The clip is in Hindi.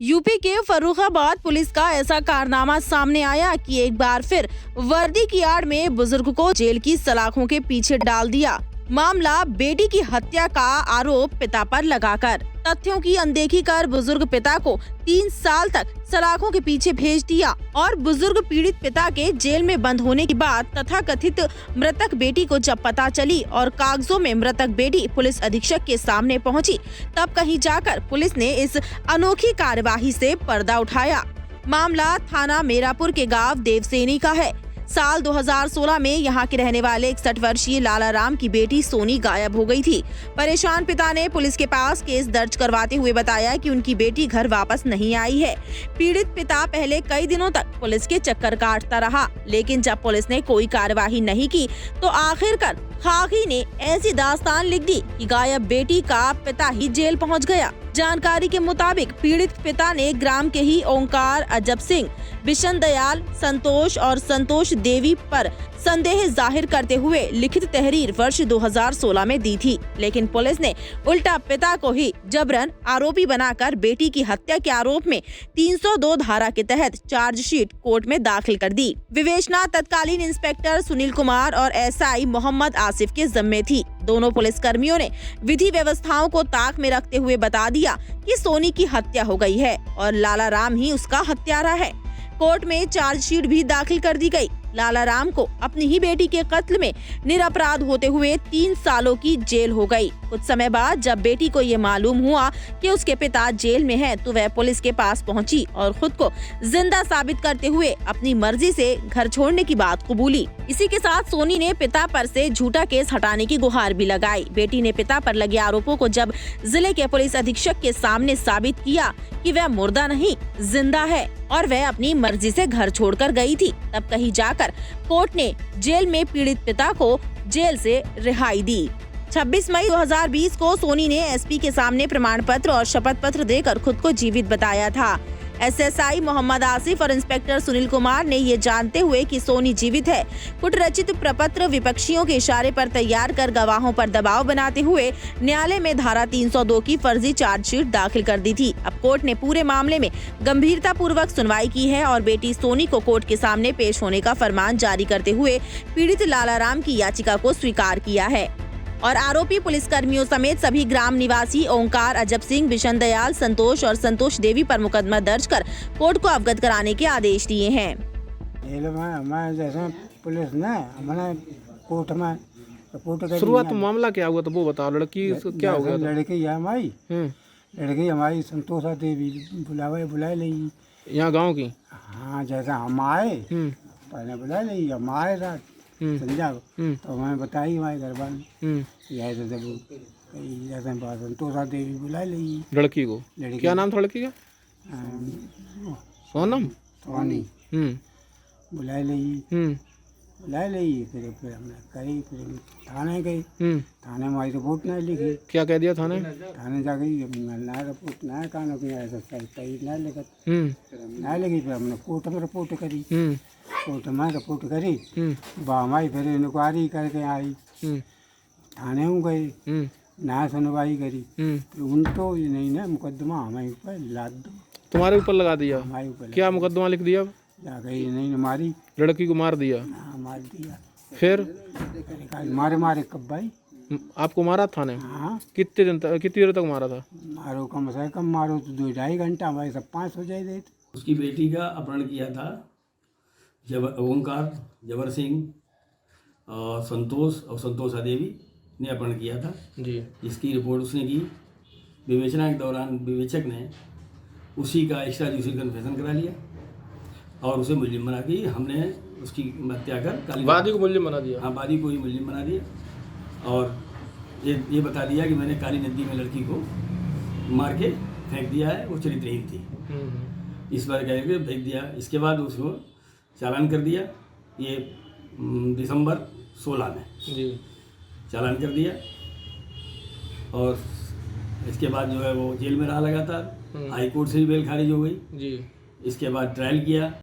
यूपी के फर्रुखाबाद पुलिस का ऐसा कारनामा सामने आया कि एक बार फिर वर्दी की आड़ में बुजुर्ग को जेल की सलाखों के पीछे डाल दिया। मामला बेटी की हत्या का आरोप पिता पर लगाकर तथ्यों की अनदेखी कर बुजुर्ग पिता को 3 साल तक सलाखों के पीछे भेज दिया और बुजुर्ग पीड़ित पिता के जेल में बंद होने के बाद तथा कथित मृतक बेटी को जब पता चली और कागजों में मृतक बेटी पुलिस अधीक्षक के सामने पहुंची, तब कहीं जाकर पुलिस ने इस अनोखी कार्यवाही से पर्दा उठाया। मामला थाना मेरापुर के गांव देवसेनी का है। साल 2016 में यहाँ के रहने वाले 61 वर्षीय लाला राम की बेटी सोनी गायब हो गई थी। परेशान पिता ने पुलिस के पास केस दर्ज करवाते हुए बताया कि उनकी बेटी घर वापस नहीं आई है। पीड़ित पिता पहले कई दिनों तक पुलिस के चक्कर काटता रहा, लेकिन जब पुलिस ने कोई कार्यवाही नहीं की तो आखिरकार खाकी ने ऐसी दास्तान लिख दी कि गायब बेटी का पिता ही जेल पहुँच गया। जानकारी के मुताबिक पीड़ित पिता ने ग्राम के ही ओंकार, अजब सिंह, बिशन दयाल, संतोष और संतोष देवी पर संदेह जाहिर करते हुए लिखित तहरीर वर्ष 2016 में दी थी, लेकिन पुलिस ने उल्टा पिता को ही जबरन आरोपी बनाकर बेटी की हत्या के आरोप में 302 धारा के तहत चार्जशीट कोर्ट में दाखिल कर दी। विवेचना तत्कालीन इंस्पेक्टर सुनील कुमार और एसआई मोहम्मद आसिफ के जिम्मे थी। दोनों पुलिस कर्मियों ने विधि व्यवस्थाओं को ताक में रखते हुए बता दिया कि सोनी की हत्या हो गई है और लाला राम ही उसका हत्यारा है। कोर्ट में चार्जशीट भी दाखिल कर दी गई। लाला राम को अपनी ही बेटी के कत्ल में निरपराध होते हुए 3 सालों की जेल हो गई। कुछ समय बाद जब बेटी को ये मालूम हुआ कि उसके पिता जेल में हैं, तो वह पुलिस के पास पहुंची और खुद को जिंदा साबित करते हुए अपनी मर्जी से घर छोड़ने की बात कबूली। इसी के साथ सोनी ने पिता पर से झूठा केस हटाने की गुहार भी लगाई। बेटी ने पिता पर लगे आरोपों को जब जिले के पुलिस अधीक्षक के सामने साबित किया कि वह मुर्दा नहीं जिंदा है और वह अपनी मर्जी से घर छोड़कर गई थी, तब कहीं जाकर कोर्ट ने जेल में पीड़ित पिता को जेल से रिहाई दी। 26 मई 2020 को सोनी ने एसपी के सामने प्रमाण पत्र और शपथ पत्र देकर खुद को जीवित बताया था। एसएसआई मोहम्मद आसिफ और इंस्पेक्टर सुनील कुमार ने ये जानते हुए कि सोनी जीवित है, कुटरचित प्रपत्र विपक्षियों के इशारे पर तैयार कर गवाहों पर दबाव बनाते हुए न्यायालय में धारा 302 की फर्जी चार्जशीट दाखिल कर दी थी। अब कोर्ट ने पूरे मामले में गंभीरता पूर्वक सुनवाई की है और बेटी सोनी को कोर्ट के सामने पेश होने का फरमान जारी करते हुए पीड़ित लाला राम की याचिका को स्वीकार किया है और आरोपी पुलिस कर्मियों समेत सभी ग्राम निवासी ओंकार, अजब सिंह, बिशन दयाल, संतोष और संतोष देवी पर मुकदमा दर्ज कर कोर्ट को अवगत कराने के आदेश दिए हैं। हमारे जैसे पुलिस ने हमारे कोर्ट में रिपोर्ट शुरुआत मामला क्या हुआ तो वो बताओ। लड़की क्या हो गया? लड़की है हमारी, लड़की हमारी संतोषा देवी बुलाए ली यहाँ गाँव की। हाँ, जैसा हम आए पहले बुला ली, हम आए रात संध्या को तो हमें बताई हमारे घर वाले ऐसे जब संतोषा देवी बुला ली लड़की को। क्या नाम था लड़की का? सोनम सोनी। बुला ली फिर हमने कही, फिर थाने गई। थाने में हमारी रिपोर्ट नहीं लिखी। क्या कह दिया थाने? थाने जा गई ना रिपोर्ट ना कानों की ऐसा सही ना लिखत ना लिखी। फिर हमने कोर्ट में रिपोर्ट करी। कोर्ट में रिपोर्ट करी, हमारी फिर इंक्वायरी करके आई। थाने में गए, ना सुनवाई करी, फिर उन तो ये नहीं ना मुकदमा हमारे ऊपर लाद दो। तुम्हारे ऊपर लगा दिया? हमारे ऊपर क्या मुकदमा लिख दिया? जा गई नहीं मारी, लड़की को मार दिया? हाँ, मार दिया। फिर मारे कब भाई? आपको मारा थाने? हाँ। कितनी देर तक मारा था? मारो कम से कम मारो तो 2-2.5 घंटा, हमारे सब 5 हो जाए। उसकी बेटी का अपहरण किया था ओंकार, जबर सिंह, संतोष और संतोषा देवी ने अपहरण किया था जी। इसकी रिपोर्ट उसने की। विवेचना के दौरान विवेचक ने उसी का एक्स्ट्रा जुडिशियल कन्फेशन करा लिया और उसे मुलजिम बना के हमने उसकी हत्या कर वादी को मुलजिम बना दिया। हाँ, वादी को ही मुलजिम बना दिया और ये बता दिया कि मैंने काली नदी में लड़की को मार के फेंक दिया है, वो चरित्रहीन थी, इस बार कह के फेंक दिया। इसके बाद उसको चालान कर दिया, ये दिसंबर 16 में जी चालान कर दिया और इसके बाद जो है वो जेल में रहा लगातार। हाई कोर्ट से भी बेल खारिज हो गई जी। इसके बाद ट्रायल किया।